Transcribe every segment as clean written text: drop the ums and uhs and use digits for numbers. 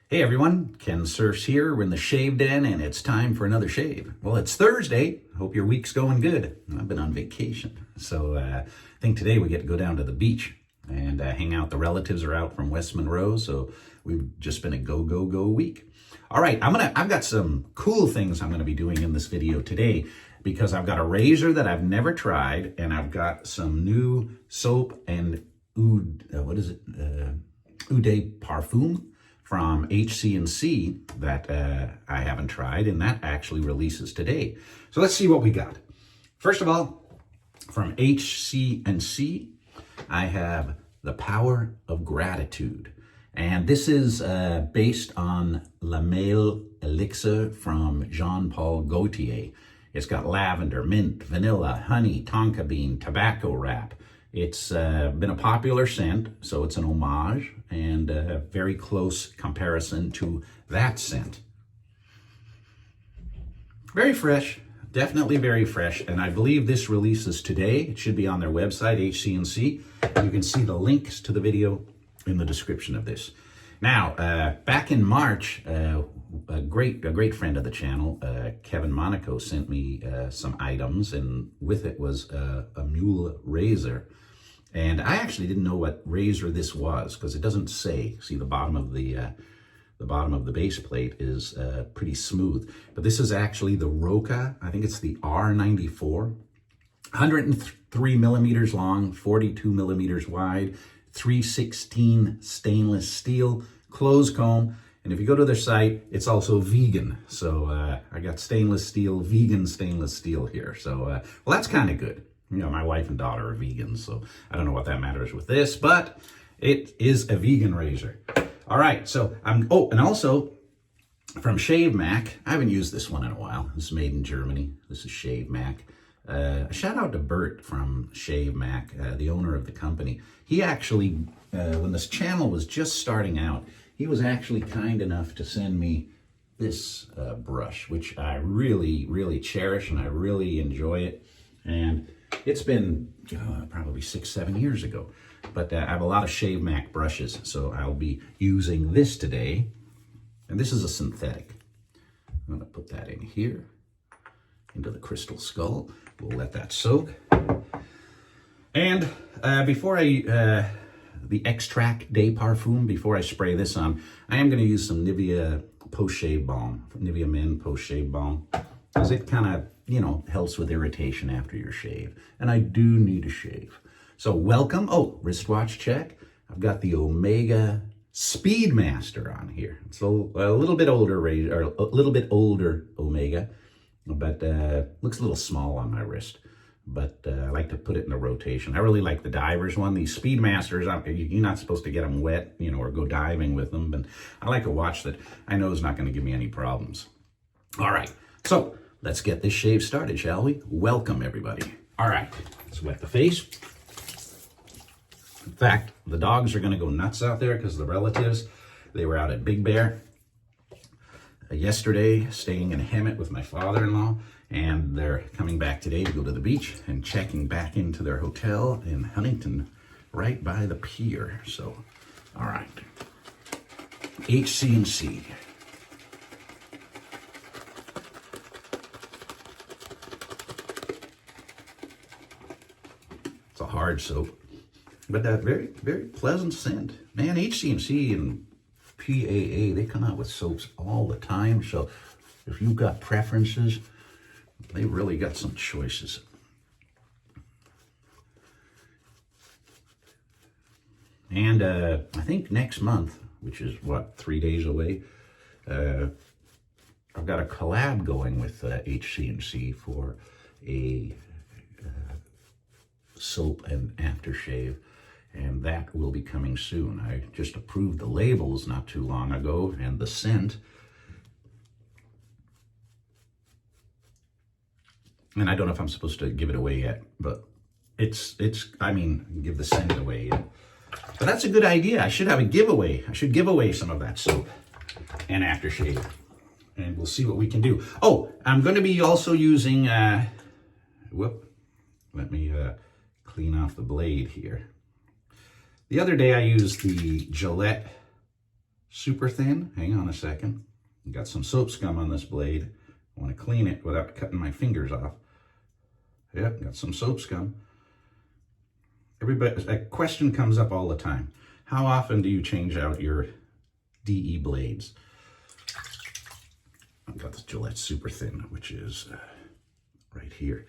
Hey everyone, Kensurfs here. We're in the shave den and it's time for another shave. Well, it's Thursday. Hope your week's going good. I've been on vacation. So I think today we get to go down to the beach and hang out. The relatives are out from West Monroe, so we've just been a go week. All right, I've got some cool things I'm gonna be doing in this video today because I've got a razor that I've never tried and I've got some new soap and Eau de Parfum from Hc&c that I haven't tried, and that actually releases today. So let's see what we got. First of all, from Hc&c, I have The Power of Gratitude. And this is based on La Male Elixir from Jean-Paul Gaultier. It's got lavender, mint, vanilla, honey, tonka bean, tobacco wrap. It's been a popular scent, so it's an homage and a very close comparison to that scent. Very fresh, definitely very fresh, and I believe this releases today. It should be on their website, Hc&c. You can see the links to the video in the description of this. Now, back in March, a great friend of the channel, Kevin Monaco, sent me some items, and with it was a Muhle razor. And I actually didn't know what razor this was because it doesn't say. See, the bottom of the base plate is pretty smooth. But this is actually the ROCCA. I think it's the R94, 103 millimeters long, 42 millimeters wide, 316 stainless steel, closed comb. And if you go to their site, it's also vegan. So I got vegan stainless steel here. So, well, that's kind of good. You know, my wife and daughter are vegans, so I don't know what that matters with this, but it is a vegan razor. All right, so and also from Shavemac. I haven't used this one in a while. This is made in Germany. This is Shavemac. A shout out to Bert from Shavemac, the owner of the company. He actually, when this channel was just starting out, he was actually kind enough to send me this brush, which I really cherish and I really enjoy it. And it's been probably 6-7 years ago, but I have a lot of Shavemac brushes, so I'll be using this today. And this is a synthetic. I'm gonna put that in here, into the crystal skull. We'll let that soak. And before the Extract de Parfum, before I spray this on, I am gonna use some Nivea post-shave balm, Nivea Men post-shave balm, because it kind of, you know, helps with irritation after your shave. And I do need a shave. So welcome. Oh, wristwatch check. I've got the Omega Speedmaster on here. It's a little bit older razor, or a little bit older Omega, but looks a little small on my wrist. But I like to put it in the rotation. I really like the divers one. These Speedmasters, you're not supposed to get them wet, you know, or go diving with them. But I like a watch that I know is not going to give me any problems. All right, so let's get this shave started, shall we? Welcome, everybody. All right, let's wet the face. In fact, the dogs are gonna go nuts out there because the relatives, they were out at Big Bear yesterday, staying in Hemet with my father-in-law, and they're coming back today to go to the beach and checking back into their hotel in Huntington, right by the pier. So, all right, Hc&c. It's a hard soap, but that very pleasant scent. Man, Hc&c and PAA, they come out with soaps all the time. So if you've got preferences, they really got some choices. And I think next month, which is what, 3 days away, I've got a collab going with Hc&c for a soap and aftershave, and that will be coming soon. I just approved the labels not too long ago and the scent, and I don't know if I'm supposed to give it away yet, but I mean, give the scent away yet. But that's a good idea. I should have a giveaway. I should give away some of that soap and aftershave, and we'll see what we can do. Oh, I'm going to be also using let me clean off the blade here. The other day I used the Gillette super thin. Hang on a second. Got some soap scum on this blade. I want to clean it without cutting my fingers off. Yep, got some soap scum. Everybody, a question comes up all the time. How often do you change out your DE blades? I've got the Gillette Super Thin, which is right here.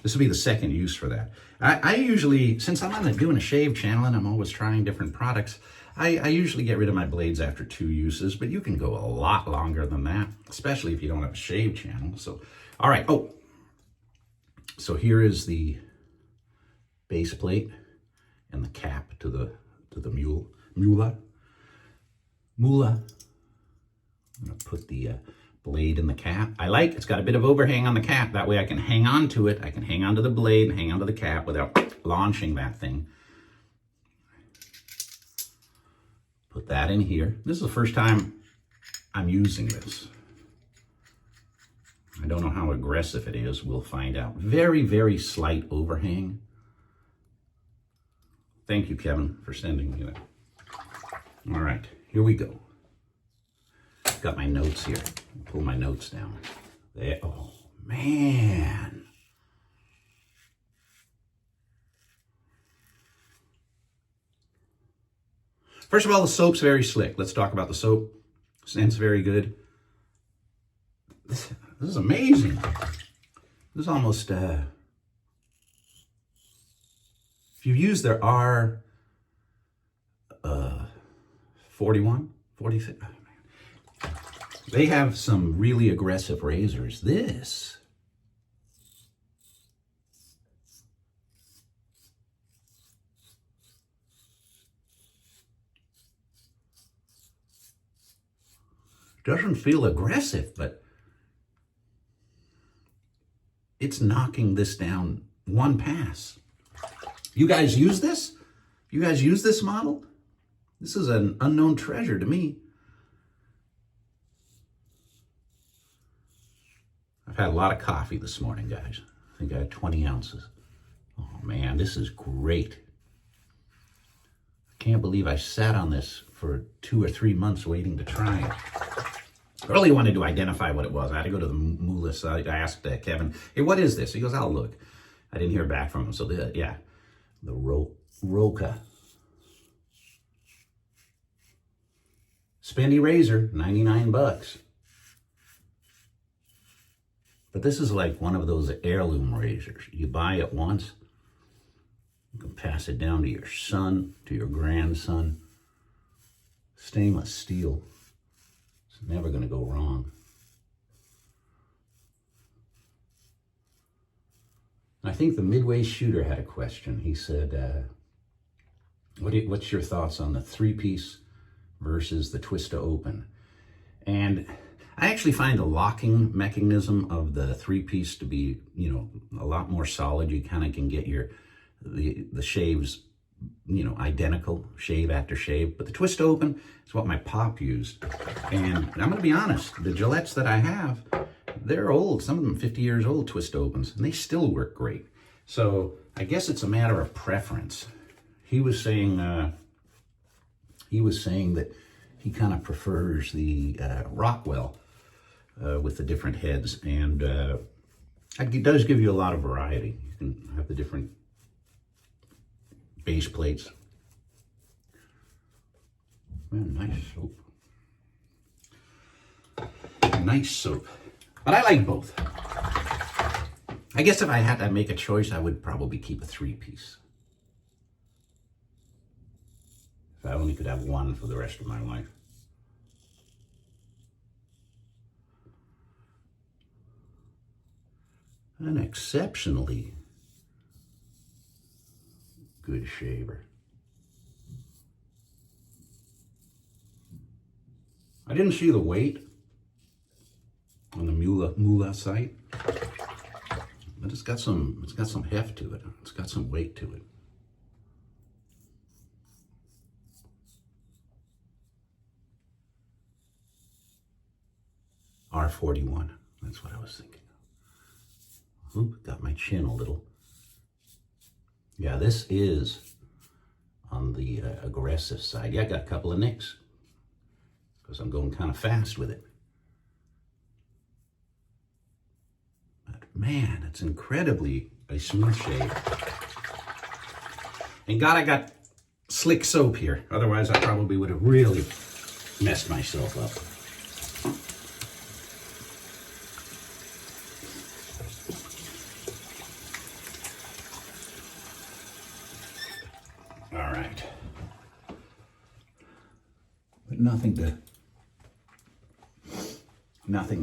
This will be the second use for that. I usually, since I'm doing a shave channel and I'm always trying different products, I usually get rid of my blades after 2 uses, but you can go a lot longer than that, especially if you don't have a shave channel. So, all right. Oh, so here is the base plate and the cap to the Muhle. I'm gonna put the blade in the cap. It's got a bit of overhang on the cap. That way I can hang on to it. I can hang on to the blade and hang on to the cap without launching that thing. Put that in here. This is the first time I'm using this. I don't know how aggressive it is. We'll find out. Very, very slight overhang. Thank you, Kevin, for sending me that. All right, here we go. Got my notes here. Pull my notes down. There. Oh, man. First of all, the soap's very slick. Let's talk about the soap. Scent's very good. This is amazing. This is almost, if you use their R41, 46, they have some really aggressive razors. This doesn't feel aggressive, but it's knocking this down one pass. You guys use this? You guys use this model? This is an unknown treasure to me. I've had a lot of coffee this morning, guys. I think I had 20 ounces. Oh man, this is great. I can't believe I sat on this for 2 or 3 months waiting to try it. I really wanted to identify what it was. I had to go to the MÜHLE site. I asked Kevin, hey, what is this? He goes, I'll look. I didn't hear back from him. So, the ROCCA. Spendy razor, 99 bucks. But this is like one of those heirloom razors. You buy it once, you can pass it down to your son, to your grandson. Stainless steel. It's never going to go wrong. I think the Midway Shooter had a question. He said, what's your thoughts on the 3-piece versus the twist to open? And I actually find the locking mechanism of the 3-piece to be, a lot more solid. You kind of can get the shaves, identical shave after shave. But the twist to open is what my pop used. And I'm going to be honest, the Gillettes that I have, they're old. Some of them 50 years old, twist opens, and they still work great. So I guess it's a matter of preference. He was saying that he kind of prefers the Rockwell with the different heads, and it does give you a lot of variety. You can have the different base plates. Man, nice soap. Nice soap. But I like both. I guess if I had to make a choice, I would probably keep a 3-piece. If I only could have one for the rest of my life. An exceptionally good shaver. I didn't see the weight on the Muhle site, but it's got some heft to it. It's got some weight to it. R41, that's what I was thinking. Oop, got my chin a little. Yeah, this is on the aggressive side. Yeah, I got a couple of nicks. because I'm going kind of fast with it. But man, it's incredibly a smooth shave. And God, I got slick soap here. Otherwise, I probably would have really messed myself up. All right. But nothing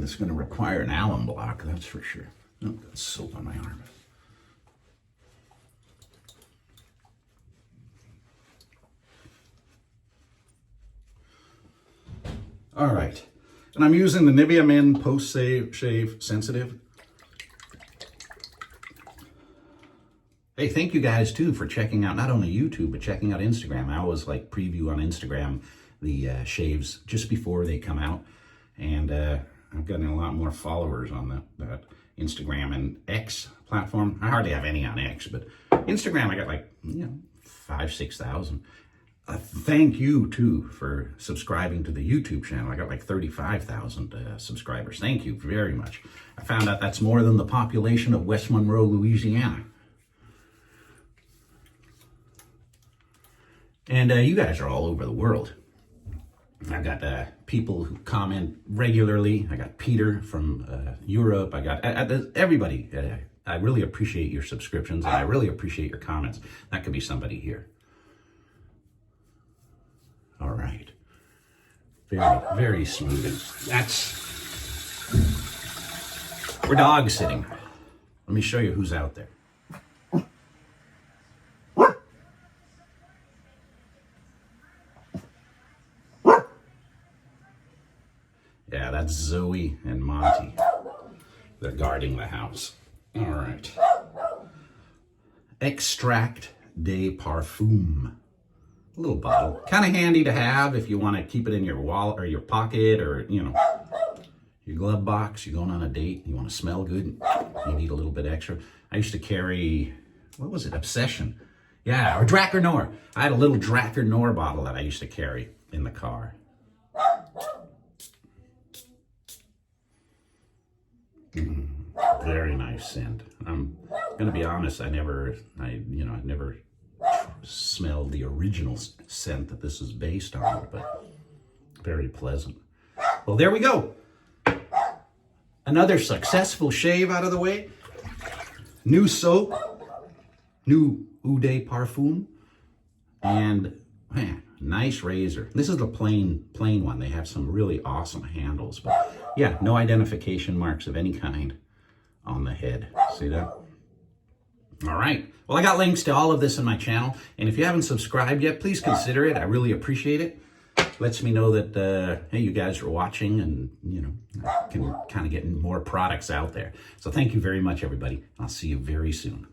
that's going to require an alum block, that's for sure. Oh, got soap on my arm. All right, and I'm using the Nivea Men Post-Shave Sensitive. Hey, thank you guys too for checking out not only YouTube, but checking out Instagram. I always like preview on Instagram the shaves just before they come out. And I've gotten a lot more followers on that Instagram and X platform. I hardly have any on X, but Instagram I got like, 5,000-6,000. Thank you too for subscribing to the YouTube channel. I got like 35,000 subscribers. Thank you very much. I found out that's more than the population of West Monroe, Louisiana. And you guys are all over the world. I've got people who comment regularly. I got Peter from Europe. I got everybody. I really appreciate your subscriptions, and I really appreciate your comments. That could be somebody here. All right. Very, very smooth. We're dog sitting. Let me show you who's out there. Yeah, that's Zoe and Monty. They're guarding the house. All right. Extract de Parfum. A little bottle. Kind of handy to have if you want to keep it in your wallet or your pocket or, your glove box. You're going on a date. You want to smell good. You need a little bit extra. I used to carry, what was it? Obsession. Yeah, or Drakkar Noir. I had a little Drakkar Noir bottle that I used to carry in the car. Very nice scent. I'm gonna be honest. I never smelled the original scent that this is based on, but very pleasant. Well, there we go. Another successful shave out of the way. New soap, new Eau de Parfum, and man, nice razor. This is the plain one. They have some really awesome handles, but yeah, no identification marks of any kind on the head. See that? All right. Well, I got links to all of this in my channel, and if you haven't subscribed yet, please consider it. I really appreciate it. Lets me know that, hey, you guys are watching, and, I can kind of get more products out there. So thank you very much, everybody. I'll see you very soon.